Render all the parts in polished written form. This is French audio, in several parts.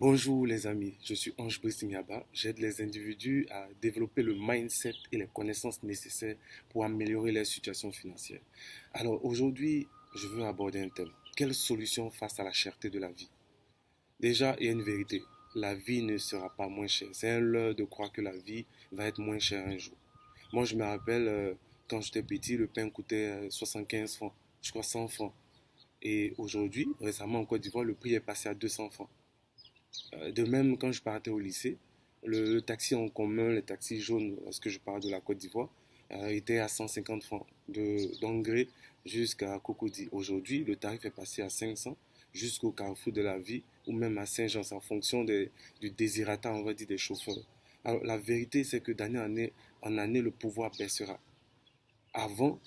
Bonjour les amis, je suis Ange Brice-Niaba. J'aide les individus à développer le mindset et les connaissances nécessaires pour améliorer leur situation financière. Alors aujourd'hui, je veux aborder un thème. Quelle solution face à la cherté de la vie? Déjà, il y a une vérité. La vie ne sera pas moins chère. C'est un leurre de croire que la vie va être moins chère un jour. Moi, je me rappelle, quand j'étais petit, le pain coûtait 75 francs, je crois 100 francs. Et aujourd'hui, récemment en Côte d'Ivoire, le prix est passé à 200 francs. De même, quand je partais au lycée, le taxi en commun, le taxi jaune, lorsque je parle de la Côte d'Ivoire, était à 150 francs d'Angré jusqu'à Cocody. Aujourd'hui, le tarif est passé à 500 jusqu'au Carrefour de la Vie ou même à Saint-Jean, c'est en fonction du désirata, on va dire, des chauffeurs. Alors, la vérité, c'est que d'année en année, le pouvoir baissera. Avant,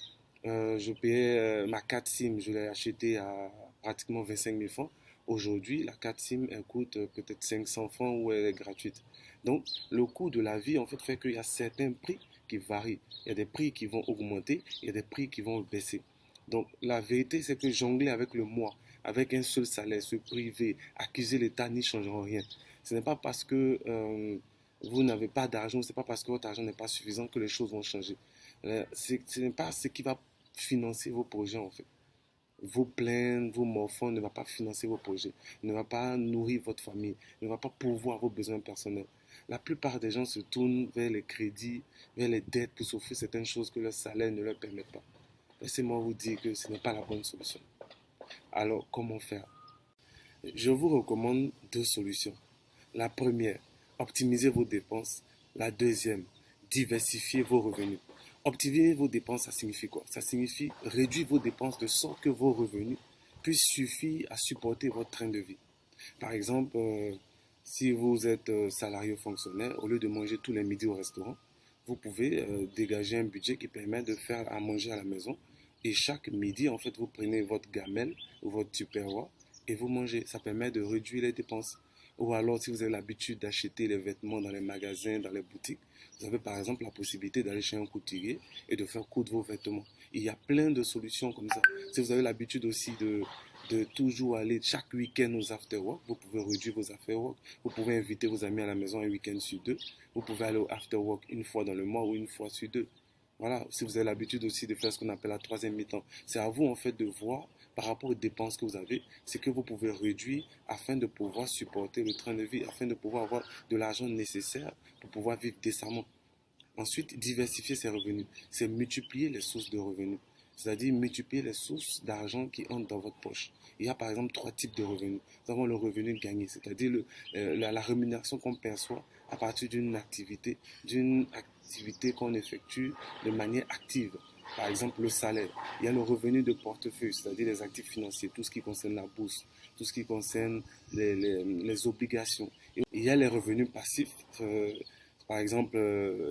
je payais ma carte SIM, je l'ai achetée à pratiquement 25 000 francs. Aujourd'hui, la carte SIM, elle coûte peut-être 500 francs ou elle est gratuite. Donc, le coût de la vie, en fait qu'il y a certains prix qui varient. Il y a des prix qui vont augmenter, il y a des prix qui vont baisser. Donc, la vérité, c'est que jongler avec le mois, avec un seul salaire, se priver, accuser l'État n'y changera rien. Ce n'est pas parce que vous n'avez pas d'argent, ce n'est pas parce que votre argent n'est pas suffisant que les choses vont changer. Ce n'est pas ce qui va financer vos projets en fait. Vos plaintes, vos morphons ne va pas financer vos projets, ne va pas nourrir votre famille, ne va pas pourvoir vos besoins personnels. La plupart des gens se tournent vers les crédits, vers les dettes pour s'offrir certaines choses que leur salaire ne leur permet pas. Laissez-moi vous dire que ce n'est pas la bonne solution. Alors, comment faire? Je vous recommande deux solutions. La première, optimisez vos dépenses. La deuxième, diversifiez vos revenus. Optimiser vos dépenses, ça signifie quoi? Ça signifie réduire vos dépenses de sorte que vos revenus puissent suffire à supporter votre train de vie. Par exemple, si vous êtes salarié ou fonctionnaire, au lieu de manger tous les midis au restaurant, vous pouvez dégager un budget qui permet de faire à manger à la maison. Et chaque midi, en fait, vous prenez votre gamelle ou votre tupperware et vous mangez. Ça permet de réduire les dépenses. Ou alors, si vous avez l'habitude d'acheter les vêtements dans les magasins, dans les boutiques, vous avez par exemple la possibilité d'aller chez un couturier et de faire coudre vos vêtements. Il y a plein de solutions comme ça. Si vous avez l'habitude aussi de toujours aller chaque week-end aux after-work, vous pouvez réduire vos after-work. Vous pouvez inviter vos amis à la maison un week-end sur deux. Vous pouvez aller au after-work une fois dans le mois ou une fois sur deux. Voilà, si vous avez l'habitude aussi de faire ce qu'on appelle la troisième mi-temps, c'est à vous en fait de voir par rapport aux dépenses que vous avez, ce que vous pouvez réduire afin de pouvoir supporter le train de vie, afin de pouvoir avoir de l'argent nécessaire pour pouvoir vivre décemment. Ensuite, diversifier ses revenus, c'est multiplier les sources de revenus, c'est-à-dire multiplier les sources d'argent qui entrent dans votre poche. Il y a par exemple trois types de revenus. Nous avons le revenu gagné, c'est-à-dire la rémunération qu'on perçoit à partir d'une activité qu'on effectue de manière active. Par exemple, le salaire. Il y a le revenu de portefeuille, c'est-à-dire les actifs financiers, tout ce qui concerne la bourse, tout ce qui concerne les obligations. Et il y a les revenus passifs, par exemple,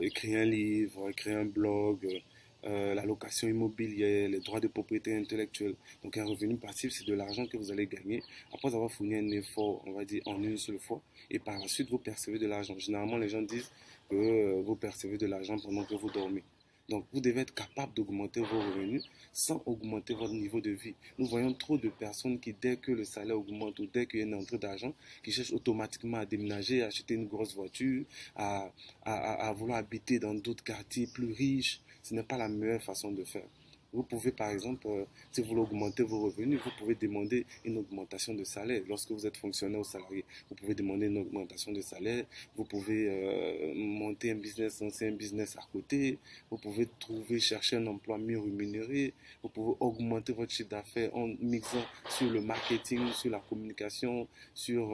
écrire un livre, écrire un blog, la location immobilière, les droits de propriété intellectuelle. Donc un revenu passif, c'est de l'argent que vous allez gagner après avoir fourni un effort, on va dire, en une seule fois. Et par la suite, vous percevez de l'argent. Généralement, les gens disent que vous percevez de l'argent pendant que vous dormez. Donc, vous devez être capable d'augmenter vos revenus sans augmenter votre niveau de vie. Nous voyons trop de personnes qui, dès que le salaire augmente ou dès qu'il y a une entrée d'argent, qui cherchent automatiquement à déménager, à acheter une grosse voiture, à vouloir habiter dans d'autres quartiers plus riches. Ce n'est pas la meilleure façon de faire. Vous pouvez, par exemple, si vous voulez augmenter vos revenus, vous pouvez demander une augmentation de salaire. Lorsque vous êtes fonctionnaire ou salarié, vous pouvez demander une augmentation de salaire. Vous pouvez monter un business, lancer un business à côté. Vous pouvez chercher un emploi mieux rémunéré. Vous pouvez augmenter votre chiffre d'affaires en mixant sur le marketing, sur la communication, sur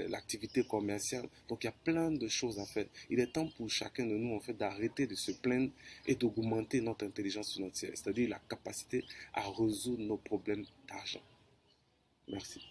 l'activité commerciale. Donc, il y a plein de choses à faire. Il est temps pour chacun de nous, en fait, d'arrêter de se plaindre et d'augmenter notre intelligence financière, c'est-à-dire la capacité à résoudre nos problèmes d'argent. Merci.